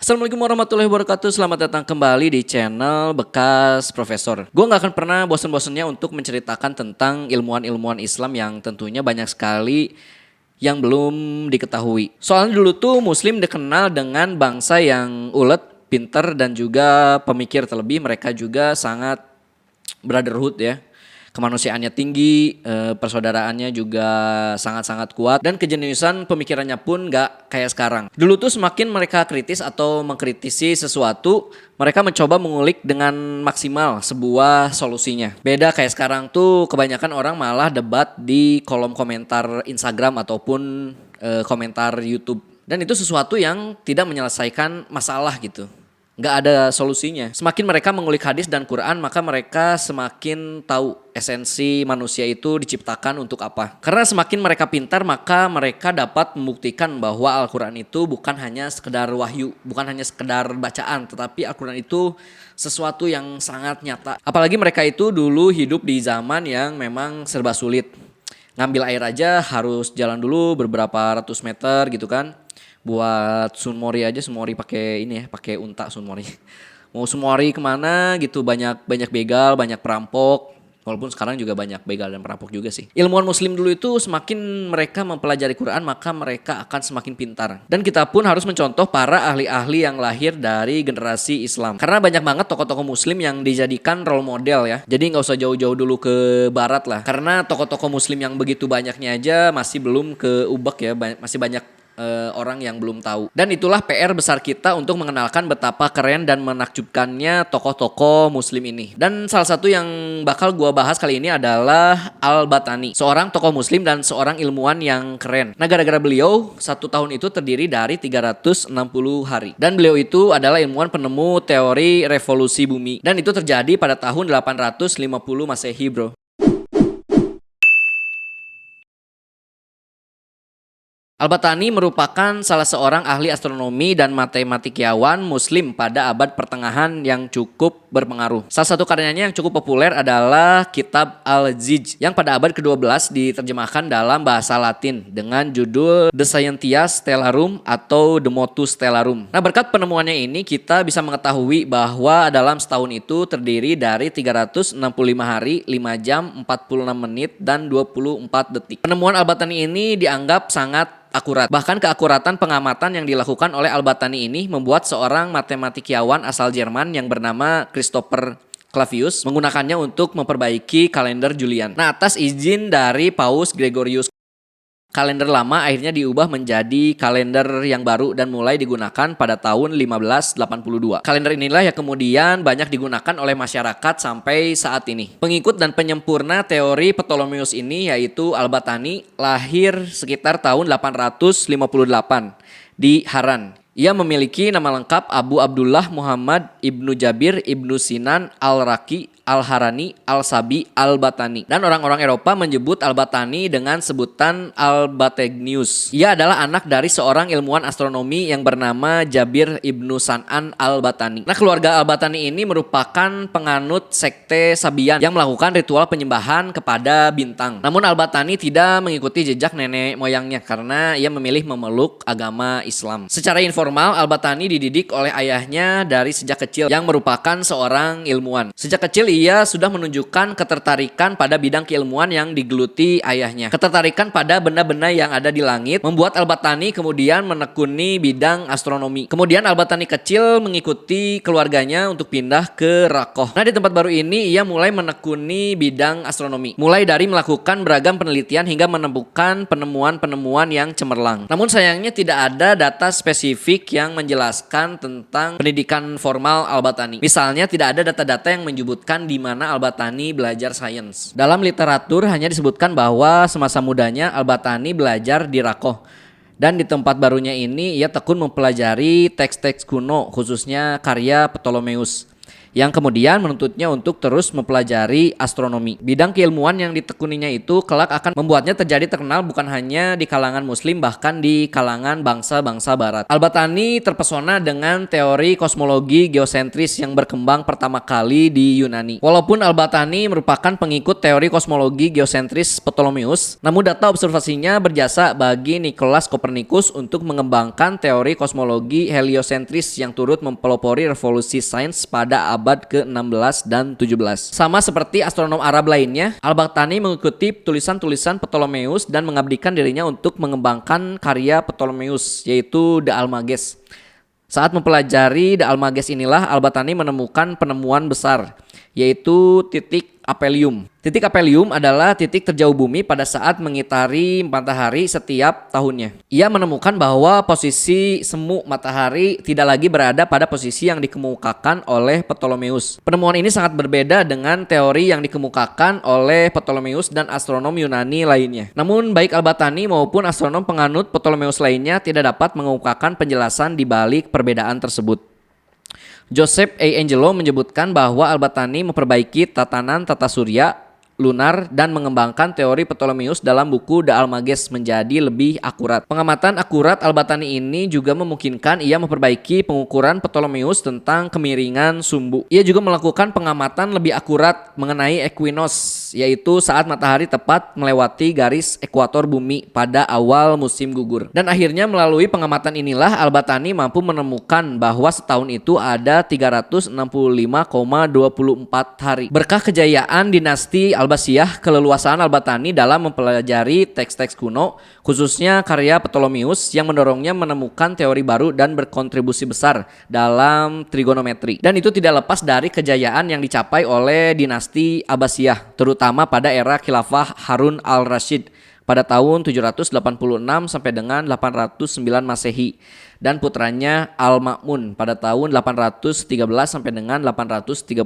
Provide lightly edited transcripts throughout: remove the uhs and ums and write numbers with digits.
Assalamualaikum warahmatullahi wabarakatuh. Selamat datang kembali di channel Bekas Profesor. Gue gak akan pernah bosan-bosannya untuk menceritakan tentang ilmuwan-ilmuwan Islam yang tentunya banyak sekali yang belum diketahui. Soalnya dulu tuh Muslim dikenal dengan bangsa yang ulet, pinter, dan juga pemikir. Terlebih mereka juga sangat brotherhood ya. Kemanusiaannya tinggi, persaudaraannya juga sangat-sangat kuat, dan kejeniusan pemikirannya pun gak kayak sekarang. Dulu tuh semakin mereka kritis atau mengkritisi sesuatu, mereka mencoba mengulik dengan maksimal sebuah solusinya. Beda kayak sekarang tuh kebanyakan orang malah debat di kolom komentar Instagram ataupun komentar YouTube. Dan itu sesuatu yang tidak menyelesaikan masalah gitu. Nggak ada solusinya. Semakin mereka mengulik hadis dan Quran, maka mereka semakin tahu esensi manusia itu diciptakan untuk apa. Karena semakin mereka pintar, maka mereka dapat membuktikan bahwa Al-Quran itu bukan hanya sekedar wahyu, bukan hanya sekedar bacaan, tetapi Al-Quran itu sesuatu yang sangat nyata. Apalagi mereka itu dulu hidup di zaman yang memang serba sulit. Ngambil air aja harus jalan dulu beberapa ratus meter gitu kan. Buat sunmori aja, sunmori pakai ini ya, pakai unta sunmori. Mau sunmori kemana gitu, banyak begal, banyak perampok. Walaupun sekarang juga banyak begal dan perampok juga sih. Ilmuwan Muslim dulu itu semakin mereka mempelajari Quran, maka mereka akan semakin pintar. Dan kita pun harus mencontoh para ahli-ahli yang lahir dari generasi Islam. Karena banyak banget tokoh-tokoh Muslim yang dijadikan role model ya. Jadi nggak usah jauh-jauh dulu ke Barat lah. Karena tokoh-tokoh Muslim yang begitu banyaknya aja masih belum keubek ya, masih banyak orang yang belum tahu. Dan itulah PR besar kita untuk mengenalkan betapa keren dan menakjubkannya tokoh-tokoh Muslim ini. Dan salah satu yang bakal gua bahas kali ini adalah Al-Battani, seorang tokoh Muslim dan seorang ilmuwan yang keren. Nah, gara-gara beliau, 1 tahun itu terdiri dari 360 hari. Dan beliau itu adalah ilmuwan penemu teori revolusi bumi. Dan itu terjadi pada tahun 850 Masehi, bro. Al-Battani merupakan salah seorang ahli astronomi dan matematikawan Muslim pada abad pertengahan yang cukup berpengaruh. Salah satu karyanya yang cukup populer adalah Kitab Al-Zij yang pada abad ke-12 diterjemahkan dalam bahasa Latin dengan judul The Scientia Stellarum atau The Motus Stellarum. Nah, berkat penemuannya ini kita bisa mengetahui bahwa dalam setahun itu terdiri dari 365 hari, 5 jam, 46 menit, dan 24 detik. Penemuan Al-Battani ini dianggap sangat akurat. Bahkan keakuratan pengamatan yang dilakukan oleh Al-Battani ini membuat seorang matematikawan asal Jerman yang bernama Christopher Clavius menggunakannya untuk memperbaiki kalender Julian. Nah, atas izin dari Paus Gregorius, kalender lama akhirnya diubah menjadi kalender yang baru dan mulai digunakan pada tahun 1582. Kalender inilah yang kemudian banyak digunakan oleh masyarakat sampai saat ini. Pengikut dan penyempurna teori Ptolemeus ini yaitu Al-Battani lahir sekitar tahun 858 di Haran. Ia memiliki nama lengkap Abu Abdullah Muhammad Ibnu Jabir Ibnu Sinan Al-Raqi Al-Harani Al-Sabi Al-Battani. Dan orang-orang Eropa menyebut Al-Battani dengan sebutan Al-Bategnius. Ia adalah anak dari seorang ilmuwan astronomi yang bernama Jabir Ibnu San'an Al-Battani. Nah, keluarga Al-Battani ini merupakan penganut sekte Sabian yang melakukan ritual penyembahan kepada bintang. Namun Al-Battani tidak mengikuti jejak nenek moyangnya karena ia memilih memeluk agama Islam. Secara informal, Al-Battani dididik oleh ayahnya dari sejak kecil yang merupakan seorang ilmuwan. Sejak kecil ia sudah menunjukkan ketertarikan pada bidang keilmuan yang digeluti ayahnya. Ketertarikan pada benda-benda yang ada di langit membuat Al-Battani kemudian menekuni bidang astronomi. Kemudian Al-Battani kecil mengikuti keluarganya untuk pindah ke Rakoh. Nah, di tempat baru ini ia mulai menekuni bidang astronomi. Mulai dari melakukan beragam penelitian hingga menemukan penemuan-penemuan yang cemerlang. Namun sayangnya tidak ada data spesifik yang menjelaskan tentang pendidikan formal Al-Battani. Misalnya tidak ada data-data yang menyebutkan di mana Al-Battani belajar sains. Dalam literatur hanya disebutkan bahwa semasa mudanya Al-Battani belajar di Rakoh. Dan di tempat barunya ini ia tekun mempelajari teks-teks kuno, khususnya karya Ptolemeus. yang kemudian menuntutnya untuk terus mempelajari astronomi. Bidang keilmuan yang ditekuninya itu kelak akan membuatnya terjadi terkenal bukan hanya di kalangan muslim, bahkan di kalangan bangsa-bangsa barat. Al-Battani terpesona dengan teori kosmologi geosentris yang berkembang pertama kali di Yunani. Walaupun Al-Battani merupakan pengikut teori kosmologi geosentris Ptolemeus, namun data observasinya berjasa bagi Nicolaus Copernicus untuk mengembangkan teori kosmologi heliosentris yang turut mempelopori revolusi sains pada abad ke-16 dan 17. Sama seperti astronom Arab lainnya, Al-Battani mengikuti tulisan-tulisan Ptolemeus dan mengabdikan dirinya untuk mengembangkan karya Ptolemeus, yaitu De Almagest. Saat mempelajari De Almagest inilah Al-Battani menemukan penemuan besar, yaitu titik apelium. Titik apelium adalah titik terjauh bumi pada saat mengitari matahari setiap tahunnya. Ia menemukan bahwa posisi semu matahari tidak lagi berada pada posisi yang dikemukakan oleh Ptolemeus. Penemuan ini sangat berbeda dengan teori yang dikemukakan oleh Ptolemeus dan astronom Yunani lainnya. Namun baik Al-Battani maupun astronom penganut Ptolemeus lainnya tidak dapat mengemukakan penjelasan di balik perbedaan tersebut. Joseph A. Angelo menyebutkan bahwa Al-Battani memperbaiki tatanan tata surya, lunar, dan mengembangkan teori Ptolemeus dalam buku De Almagest menjadi lebih akurat. Pengamatan akurat Al-Battani ini juga memungkinkan ia memperbaiki pengukuran Ptolemeus tentang kemiringan sumbu. Ia juga melakukan pengamatan lebih akurat mengenai equinox, yaitu saat matahari tepat melewati garis ekuator bumi pada awal musim gugur. Dan akhirnya melalui pengamatan inilah Al-Battani mampu menemukan bahwa setahun itu ada 365,24 hari. Berkah kejayaan dinasti Abbasiyah, keleluasaan Al-Battani dalam mempelajari teks-teks kuno, khususnya karya Ptolemeus yang mendorongnya menemukan teori baru dan berkontribusi besar dalam trigonometri. Dan itu tidak lepas dari kejayaan yang dicapai oleh dinasti Abbasiyah, terutama pada era khilafah Harun al-Rashid pada tahun 786 sampai dengan 809 Masehi dan putranya Al-Ma'mun pada tahun 813 sampai dengan 833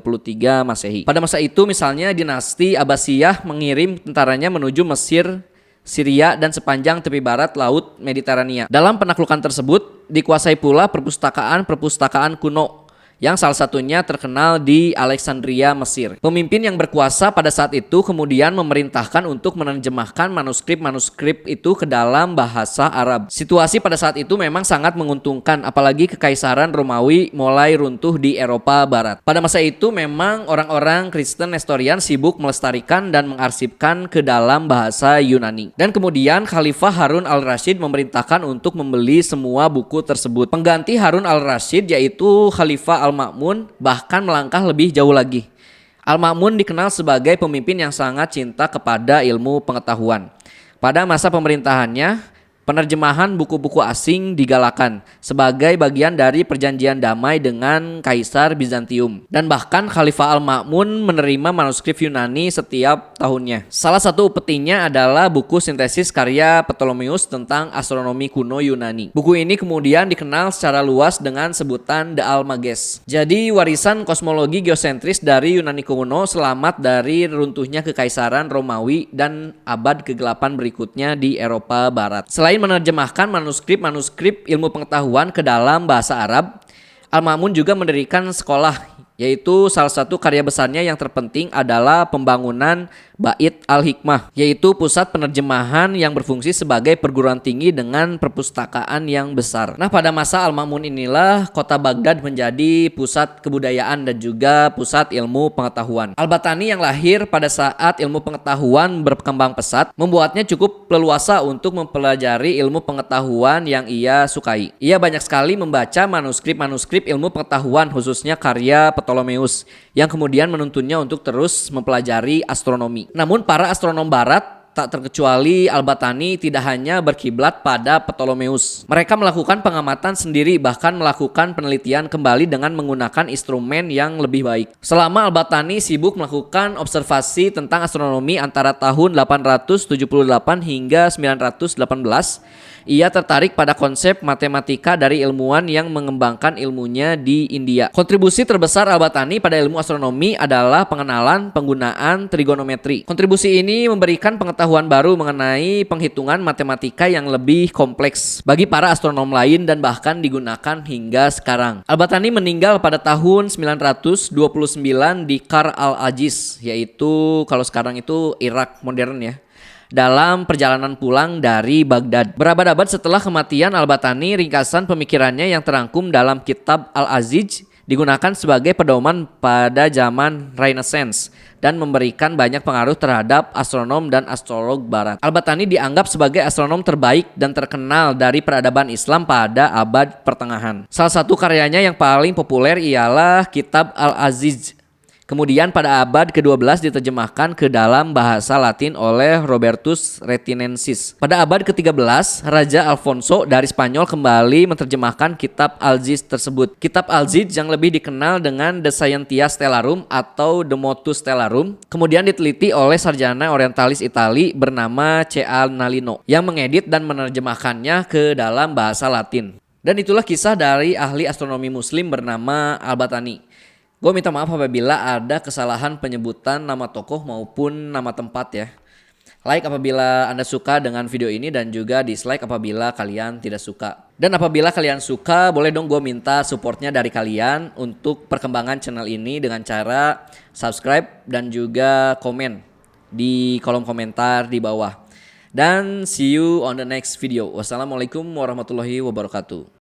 Masehi. Pada masa itu misalnya dinasti Abbasiyah mengirim tentaranya menuju Mesir, Syria, dan sepanjang tepi barat Laut Mediterania. Dalam penaklukan tersebut dikuasai pula perpustakaan kuno yang salah satunya terkenal di Alexandria, Mesir. Pemimpin yang berkuasa pada saat itu kemudian memerintahkan untuk menerjemahkan manuskrip-manuskrip itu ke dalam bahasa Arab. Situasi pada saat itu memang sangat menguntungkan, apalagi kekaisaran Romawi mulai runtuh di Eropa Barat. Pada masa itu memang orang-orang Kristen Nestorian sibuk melestarikan dan mengarsipkan ke dalam bahasa Yunani. Dan kemudian Khalifah Harun al-Rashid memerintahkan untuk membeli semua buku tersebut. Pengganti Harun al-Rashid yaitu Khalifah Al-Ma'mun bahkan melangkah lebih jauh lagi. Al-Ma'mun dikenal sebagai pemimpin yang sangat cinta kepada ilmu pengetahuan. Pada masa pemerintahannya, penerjemahan buku-buku asing digalakan sebagai bagian dari perjanjian damai dengan Kaisar Bizantium. Dan bahkan Khalifah Al-Ma'mun menerima manuskrip Yunani setiap tahunnya. Salah satu upetinya adalah buku sintesis karya Ptolemeus tentang astronomi kuno Yunani. Buku ini kemudian dikenal secara luas dengan sebutan De Almagest. Jadi warisan kosmologi geosentris dari Yunani kuno selamat dari runtuhnya kekaisaran Romawi dan abad ke-8 berikutnya di Eropa Barat. Selain menerjemahkan manuskrip-manuskrip ilmu pengetahuan ke dalam bahasa Arab, Al-Ma'mun juga mendirikan sekolah, yaitu salah satu karya besarnya yang terpenting adalah pembangunan Bait Al-Hikmah, yaitu pusat penerjemahan yang berfungsi sebagai perguruan tinggi dengan perpustakaan yang besar. Nah, pada masa Al-Ma'mun inilah kota Baghdad menjadi pusat kebudayaan dan juga pusat ilmu pengetahuan. Al-Battani yang lahir pada saat ilmu pengetahuan berkembang pesat membuatnya cukup leluasa untuk mempelajari ilmu pengetahuan yang ia sukai. Ia banyak sekali membaca manuskrip-manuskrip ilmu pengetahuan, khususnya karya Ptolemeus, yang kemudian menuntunnya untuk terus mempelajari astronomi. Namun para astronom barat, tak terkecuali Al-Battani, tidak hanya berkiblat pada Ptolemeus. Mereka melakukan pengamatan sendiri, bahkan melakukan penelitian kembali dengan menggunakan instrumen yang lebih baik. Selama Al-Battani sibuk melakukan observasi tentang astronomi antara tahun 878 hingga 918, ia tertarik pada konsep matematika dari ilmuwan yang mengembangkan ilmunya di India. Kontribusi terbesar Al-Battani pada ilmu astronomi adalah pengenalan penggunaan trigonometri. Kontribusi ini memberikan pengetahuan pengetahuan baru mengenai penghitungan matematika yang lebih kompleks bagi para astronom lain dan bahkan digunakan hingga sekarang. Al-Battani meninggal pada tahun 929 di Kar al-Ajiz, yaitu kalau sekarang itu Irak modern ya, dalam perjalanan pulang dari Baghdad. Berabad-abad setelah kematian Al-Battani, ringkasan pemikirannya yang terangkum dalam kitab Al-Aziz digunakan sebagai pedoman pada zaman Renaissance dan memberikan banyak pengaruh terhadap astronom dan astrolog barat. Al-Battani dianggap sebagai astronom terbaik dan terkenal dari peradaban Islam pada abad pertengahan. Salah satu karyanya yang paling populer ialah kitab Al-Aziz. Kemudian pada abad ke-12 diterjemahkan ke dalam bahasa Latin oleh Robertus Retinensis. Pada abad ke-13, Raja Alfonso dari Spanyol kembali menerjemahkan kitab Alziz tersebut. Kitab Alziz yang lebih dikenal dengan The Scientia Stellarum atau The Motus Stellarum, kemudian diteliti oleh sarjana orientalis Itali bernama C.A. Nalino yang mengedit dan menerjemahkannya ke dalam bahasa Latin. Dan itulah kisah dari ahli astronomi muslim bernama Al-Battani. Gue minta maaf apabila ada kesalahan penyebutan nama tokoh maupun nama tempat ya. Like apabila Anda suka dengan video ini dan juga dislike apabila kalian tidak suka. Dan apabila kalian suka, boleh dong gue minta supportnya dari kalian untuk perkembangan channel ini dengan cara subscribe dan juga komen di kolom komentar di bawah. Dan see you on the next video. Wassalamualaikum warahmatullahi wabarakatuh.